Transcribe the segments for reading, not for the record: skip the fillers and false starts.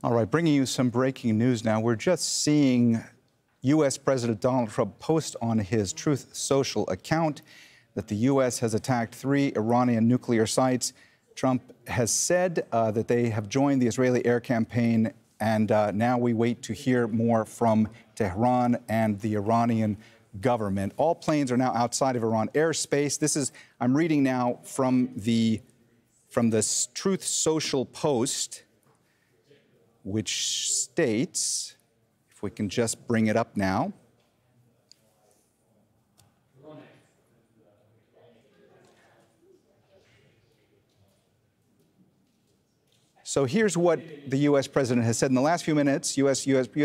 All right, bringing you some breaking news now. We're just seeing U.S. President Donald Trump post on his Truth Social account that the U.S. has attacked 3 Iranian nuclear sites. Trump has said that they have joined the Israeli air campaign, and now we wait to hear more from Tehran and the Iranian government. All planes are now outside of Iran airspace. I'm reading now from the Truth Social post, which states, if we can just bring it up now. So here's what the U.S. president has said. In the last few minutes, U.S.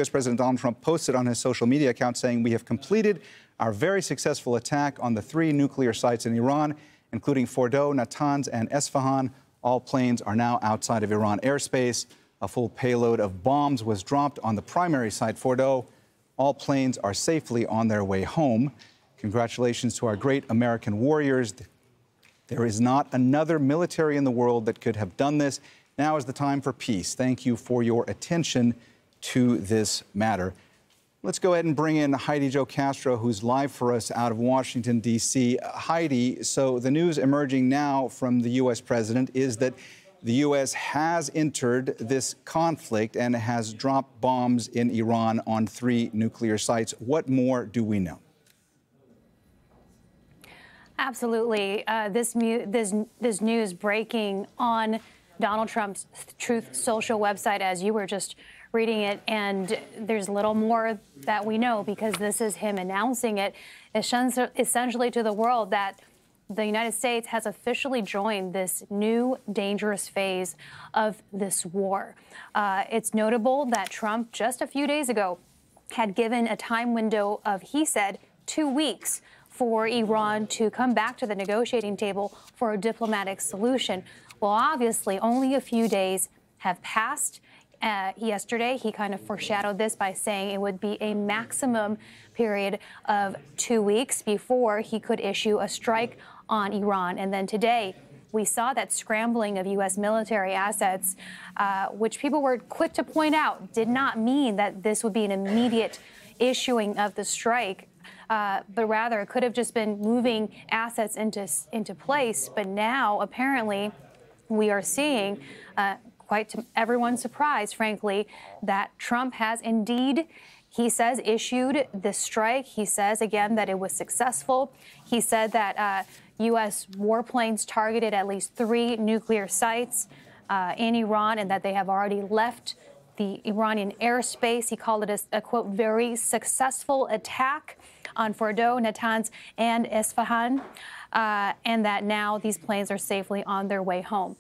President Donald Trump posted on his social media account saying, "We have completed our very successful attack on the 3 nuclear sites in Iran, including Fordow, Natanz, and Isfahan. All planes are now outside of Iran airspace. A full payload of bombs was dropped on the primary site, Fordow. All planes are safely on their way home. Congratulations to our great American warriors. There is not another military in the world that could have done this. Now is the time for peace. Thank you for your attention to this matter." Let's go ahead and bring in Heidi Jo Castro, who's live for us out of Washington, D.C. Heidi, so the news emerging now from the U.S. president is that the U.S. has entered this conflict and has dropped bombs in Iran on 3 nuclear sites. What more do we know? Absolutely. This news breaking on Donald Trump's Truth Social website, as you were just reading it, and there's little more that we know because this is him announcing it essentially to the world that the United States has officially joined this new dangerous phase of this war. It's notable that Trump just a few days ago had given a time window of, he said, 2 weeks for Iran to come back to the negotiating table for a diplomatic solution. Well, obviously, only a few days have passed. Yesterday, he kind of foreshadowed this by saying it would be a maximum period of 2 weeks before he could issue a strike on Iran. And then today, we saw that scrambling of U.S. military assets, which people were quick to point out did not mean that this would be an immediate issuing of the strike, but rather it could have just been moving assets into place. But now, apparently, we are seeing, quite to everyone's surprise, frankly, that Trump has indeed, he says, issued this strike. He says, again, that it was successful. He said that U.S. warplanes targeted at least 3 nuclear sites in Iran and that they have already left the Iranian airspace. He called it a quote, very successful attack on Fordow, Natanz, and Isfahan, and that now these planes are safely on their way home.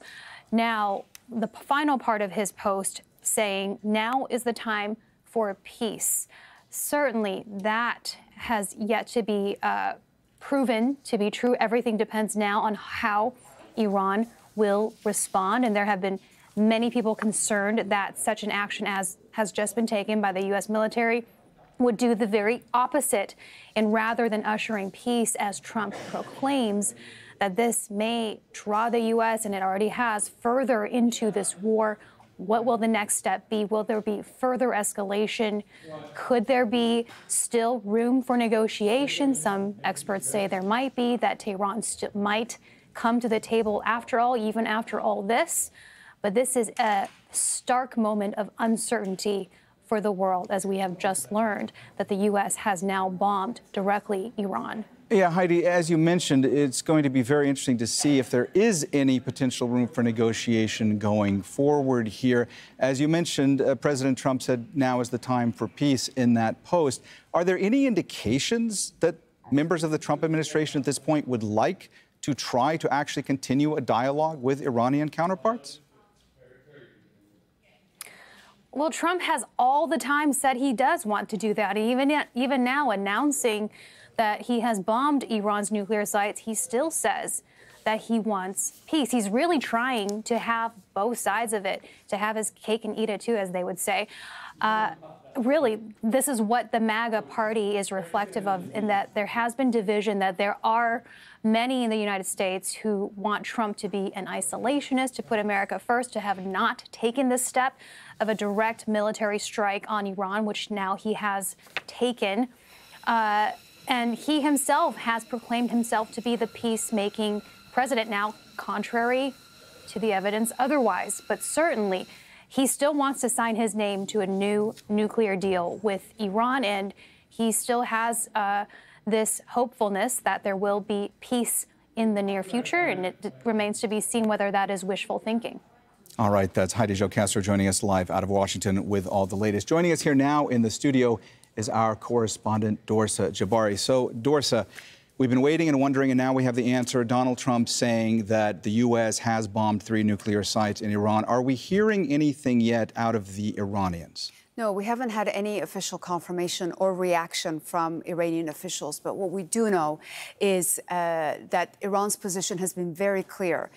Now, the final part of his post saying, now is the time for peace. Certainly, that has yet to be proven to be true. Everything depends now on how Iran will respond. And there have been many people concerned that such an action as has just been taken by the U.S. military would do the very opposite. And rather than ushering peace, as Trump proclaims, that this may draw the U.S., and it already has, further into this war. What will the next step be? Will there be further escalation? Could there be still room for negotiation? Some experts say there might be, that Tehran might come to the table after all, even after all this. But this is a stark moment of uncertainty for the world, as we have just learned that the U.S. has now bombed directly Iran. Yeah, Heidi, as you mentioned, it's going to be very interesting to see if there is any potential room for negotiation going forward here. As you mentioned, President Trump said now is the time for peace in that post. Are there any indications that members of the Trump administration at this point would like to try to actually continue a dialogue with Iranian counterparts? Well, Trump has all the time said he does want to do that. Even now announcing that he has bombed Iran's nuclear sites, he still says that he wants peace. He's really trying to have both sides of it, to have his cake and eat it too, as they would say. really, this is what the MAGA party is reflective of, in that there has been division, that there are many in the United States who want Trump to be an isolationist, to put America first, to have not taken this step of a direct military strike on Iran, which now he has taken. And he himself has proclaimed himself to be the peacemaking president now, contrary to the evidence otherwise. But certainly, he still wants to sign his name to a new nuclear deal with Iran, and he still has this hopefulness that there will be peace in the near future, and it remains to be seen whether that is wishful thinking. All right, that's Heidi Jo Castro joining us live out of Washington with all the latest. Joining us here now in the studio is our correspondent, Dorsa Jabari. So, Dorsa, we've been waiting and wondering, and now we have the answer. Donald Trump saying that the U.S. has bombed 3 nuclear sites in Iran. Are we hearing anything yet out of the Iranians? No, we haven't had any official confirmation or reaction from Iranian officials. But what we do know is that Iran's position has been very clear.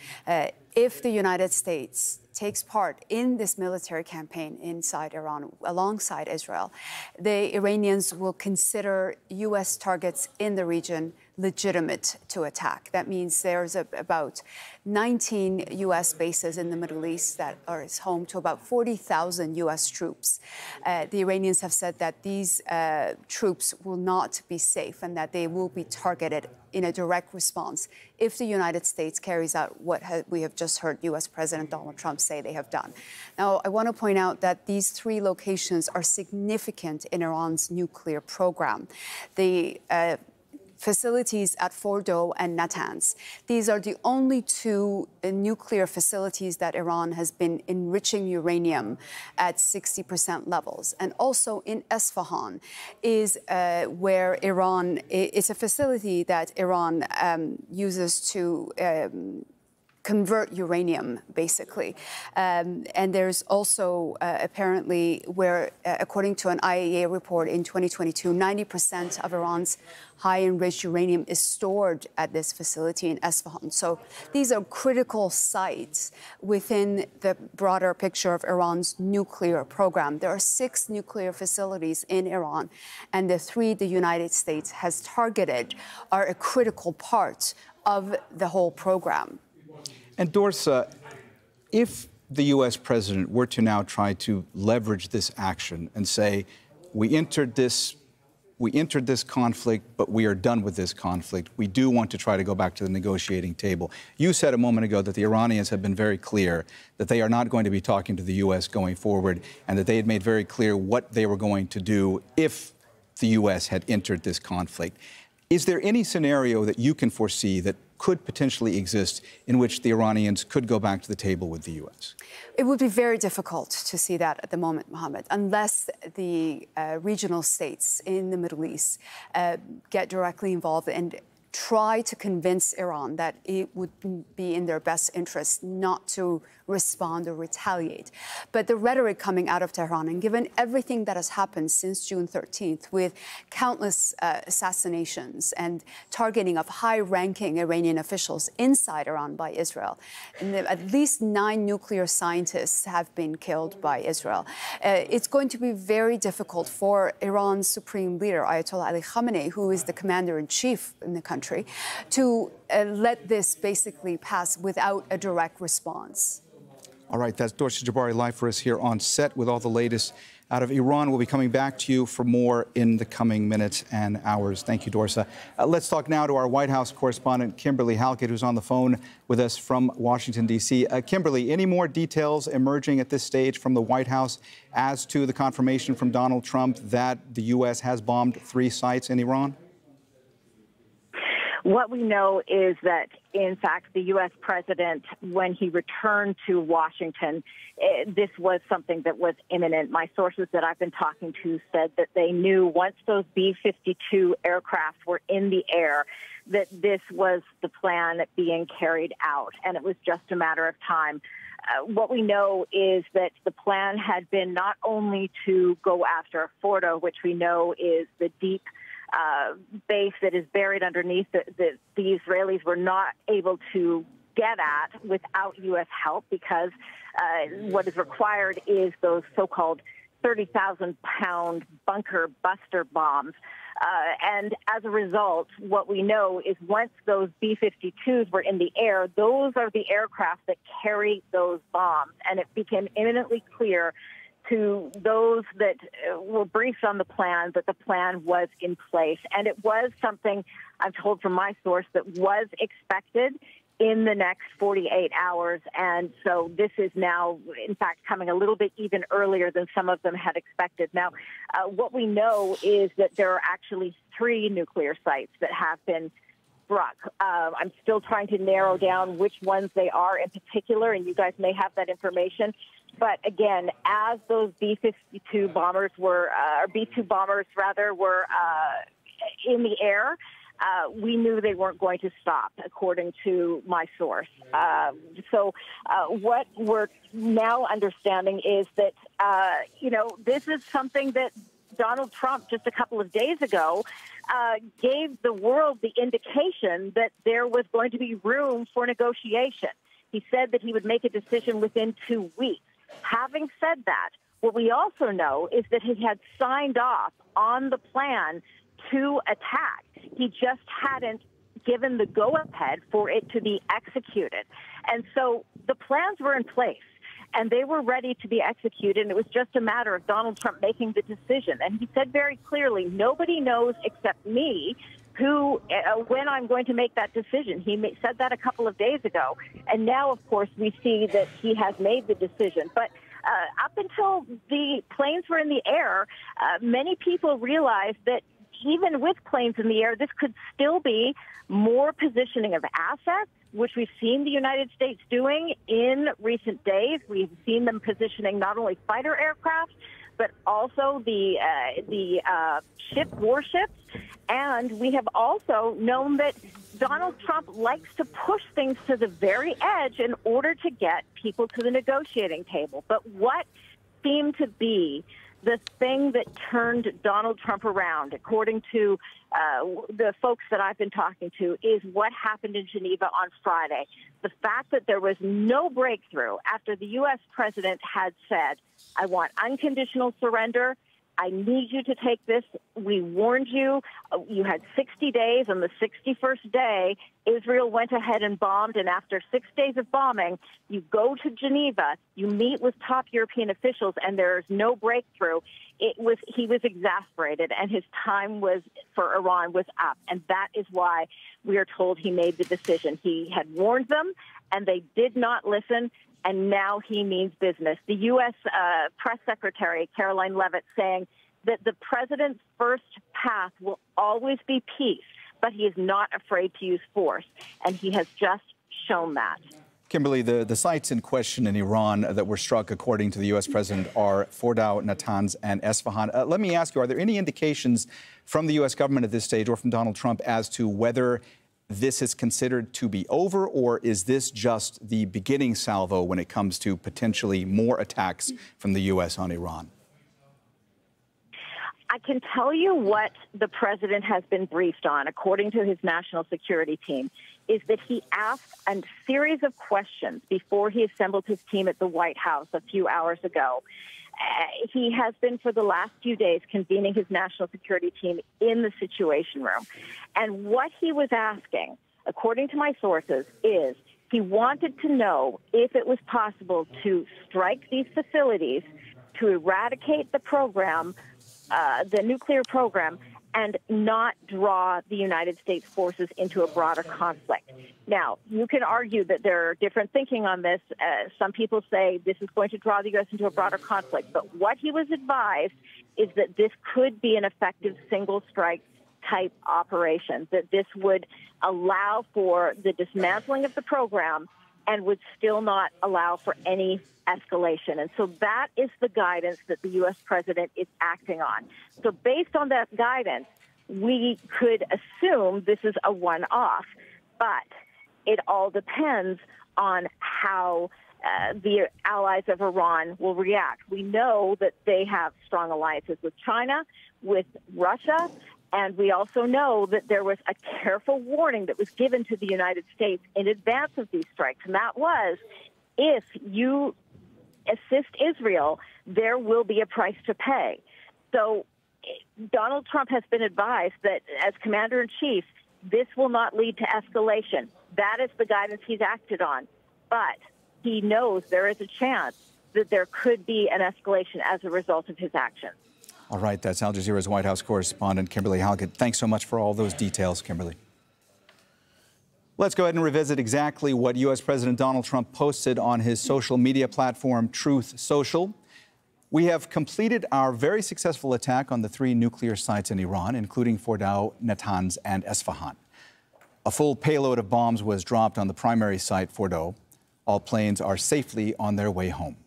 If the United States takes part in this military campaign inside Iran alongside Israel, the Iranians will consider U.S. targets in the region legitimate to attack. That means there's about 19 U.S. bases in the Middle East that are home to about 40,000 U.S. troops. The Iranians have said that these troops will not be safe and that they will be targeted in a direct response if the United States carries out what we have just heard U.S. President Donald Trump say they have done. Now, I want to point out that these 3 locations are significant in Iran's nuclear program. The facilities at Fordow and Natanz. These are the only 2 nuclear facilities that Iran has been enriching uranium at 60% levels. And also in Isfahan is where Iran, it's a facility that Iran uses to convert uranium, basically. And there's also apparently where, according to an IAEA report in 2022, 90% of Iran's high-enriched uranium is stored at this facility in Isfahan. So these are critical sites within the broader picture of Iran's nuclear program. There are 6 nuclear facilities in Iran, and the 3 the United States has targeted are a critical part of the whole program. And Dorsa, if the U.S. president were to now try to leverage this action and say, we entered this conflict, but we are done with this conflict. We do want to try to go back to the negotiating table. You said a moment ago that the Iranians have been very clear that they are not going to be talking to the U.S. going forward, and that they had made very clear what they were going to do if the U.S. had entered this conflict. Is there any scenario that you can foresee that could potentially exist in which the Iranians could go back to the table with the U.S.? It would be very difficult to see that at the moment, Mohammed, unless the regional states in the Middle East get directly involved and try to convince Iran that it would be in their best interest not to respond or retaliate. But the rhetoric coming out of Tehran, and given everything that has happened since June 13th, with countless assassinations and targeting of high-ranking Iranian officials inside Iran by Israel, and at least 9 nuclear scientists have been killed by Israel, it's going to be very difficult for Iran's supreme leader, Ayatollah Ali Khamenei, who is the commander-in-chief in the country, to let this basically pass without a direct response. All right, that's Dorsa Jabari live for us here on set with all the latest out of Iran. We'll be coming back to you for more in the coming minutes and hours. Thank you, Dorsa. Let's talk now to our White House correspondent, Kimberly Halkett, who's on the phone with us from Washington, D.C. Kimberly, any more details emerging at this stage from the White House as to the confirmation from Donald Trump that the U.S. has bombed 3 sites in Iran? What we know is that, in fact, the U.S. president, when he returned to Washington, this was something that was imminent. My sources that I've been talking to said that they knew once those B-52 aircraft were in the air that this was the plan being carried out, and it was just a matter of time. What we know is that the plan had been not only to go after Fordow, which we know is the deep base that is buried underneath the Israelis were not able to get at without U.S. help, because what is required is those so-called 30,000-pound bunker buster bombs. And as a result, what we know is once those B-52s were in the air, those are the aircraft that carry those bombs. And it became imminently clear to those that were briefed on the plan that the plan was in place. And it was something, I'm told from my source, that was expected in the next 48 hours. And so this is now, in fact, coming a little bit even earlier than some of them had expected. Now, what we know is that there are actually 3 nuclear sites that have been struck. I'm still trying to narrow down which ones they are in particular, and you guys may have that information. But again, as those B-52 bombers were, or B-2 bombers rather, were in the air, we knew they weren't going to stop, according to my source. So what we're now understanding is that, this is something that Donald Trump just a couple of days ago gave the world the indication that there was going to be room for negotiation. He said that he would make a decision within 2 weeks. Having said that, what we also know is that he had signed off on the plan to attack. He just hadn't given the go-ahead for it to be executed. And so the plans were in place, and they were ready to be executed, and it was just a matter of Donald Trump making the decision. And he said very clearly, nobody knows except me when I'm going to make that decision. He said that a couple of days ago. And now, of course, we see that he has made the decision. But up until the planes were in the air, many people realized that even with planes in the air, this could still be more positioning of assets, which we've seen the United States doing in recent days. We've seen them positioning not only fighter aircraft, but also the warships. And we have also known that Donald Trump likes to push things to the very edge in order to get people to the negotiating table. But what seemed to be the thing that turned Donald Trump around, according to the folks that I've been talking to, is what happened in Geneva on Friday. The fact that there was no breakthrough after the U.S. president had said, I want unconditional surrender. I need you to take this. We warned you. You had 60 days. On the 61st day, Israel went ahead and bombed. And after 6 days of bombing, you go to Geneva, you meet with top European officials, and there's no breakthrough. He was exasperated, and his time for Iran was up. And that is why we are told he made the decision. He had warned them, and they did not listen. And now he means business. The U.S. Press Secretary, Caroline Leavitt, saying that the president's first path will always be peace, but he is not afraid to use force. And he has just shown that. Kimberly, the sites in question in Iran that were struck, according to the U.S. president, are Fordow, Natanz, and Isfahan. Let me ask you, are there any indications from the U.S. government at this stage or from Donald Trump as to whether this is considered to be over, or is this just the beginning salvo when it comes to potentially more attacks from the U.S. on Iran? I can tell you what the president has been briefed on, according to his national security team, is that he asked a series of questions before he assembled his team at the White House a few hours ago. He has been, for the last few days, convening his national security team in the Situation Room. And what he was asking, according to my sources, is he wanted to know if it was possible to strike these facilities, to eradicate the program, the nuclear program, and not draw the United States forces into a broader conflict. Now, you can argue that there are different thinking on this. Some people say this is going to draw the U.S. into a broader conflict. But what he was advised is that this could be an effective single-strike type operation, that this would allow for the dismantling of the program and would still not allow for any escalation. And so that is the guidance that the U.S. president is acting on. So based on that guidance, we could assume this is a one-off, but it all depends on how the allies of Iran will react. We know that they have strong alliances with China, with Russia, and we also know that there was a careful warning that was given to the United States in advance of these strikes, and that was, if you assist Israel, there will be a price to pay. So Donald Trump has been advised that as commander-in-chief, this will not lead to escalation. That is the guidance he's acted on. But he knows there is a chance that there could be an escalation as a result of his actions. All right, that's Al Jazeera's White House correspondent, Kimberly Halkett. Thanks so much for all those details, Kimberly. Let's go ahead and revisit exactly what U.S. President Donald Trump posted on his social media platform, Truth Social. We have completed our very successful attack on the 3 nuclear sites in Iran, including Fordow, Natanz, and Isfahan. A full payload of bombs was dropped on the primary site, Fordow. All planes are safely on their way home.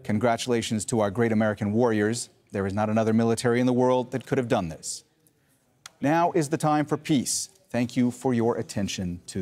Congratulations to our great American warriors. There is not another military in the world that could have done this. Now is the time for peace. Thank you for your attention to